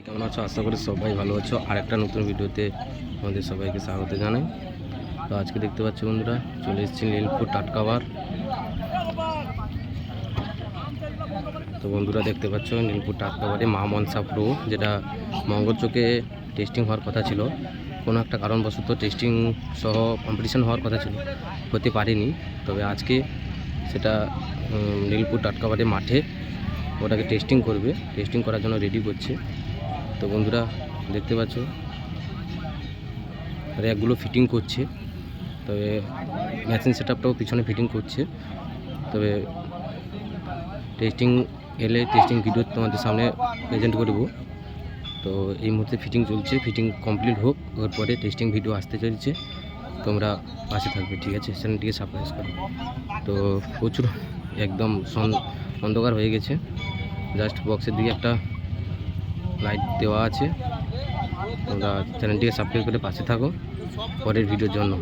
কেমন আছো? আশা করি সবাই ভালো আছো। আর একটা নতুন ভিডিওতে আমাদের সবাইকে স্বাগত জানাই। তো আজকে দেখতে পাচ্ছ বন্ধুরা, চলে এসেছি নীলপুর টাটকাবার। তো বন্ধুরা দেখতে পাচ্ছ নীলপুর টাটকাবারে মা মনসা প্রো, যেটা মঙ্গলচোকে টেস্টিং হওয়ার কথা ছিল, কোনো একটা কারণবশত টেস্টিং সহ কম্পিটিশন হওয়ার কথা ছিল, হতে পারেনি। তবে আজকে সেটা নীলপুর টাটকাবারে মাঠে ওটাকে টেস্টিং করবে, টেস্টিং করার জন্য রেডি করছে। তো বন্ধুরা দেখতে পাচ্ছ র্যাকগুলো ফিটিং করছে, তবে মেশিন সেটআপটাও পিছনে ফিটিং করছে। তবে টেস্টিং এলে টেস্টিং ভিডিও তোমাদের সামনে প্রেজেন্ট করব। তো এই মুহূর্তে ফিটিং চলছে, ফিটিং কমপ্লিট হোক, ওর পরে টেস্টিং ভিডিও আসতে চলছে। তোমরা পাশে থাকবে, ঠিক আছে? চ্যানেলটিকে সাবস্ক্রাইব করো। তো প্রচুর একদম অন্ধকার হয়ে গেছে, জাস্ট বক্সের দিকে একটা লাইট দেওয়া আছে। তোমরা চ্যানেলটিকে সাবস্ক্রাইব করে পাশে থাকো পরের ভিডিওর জন্য।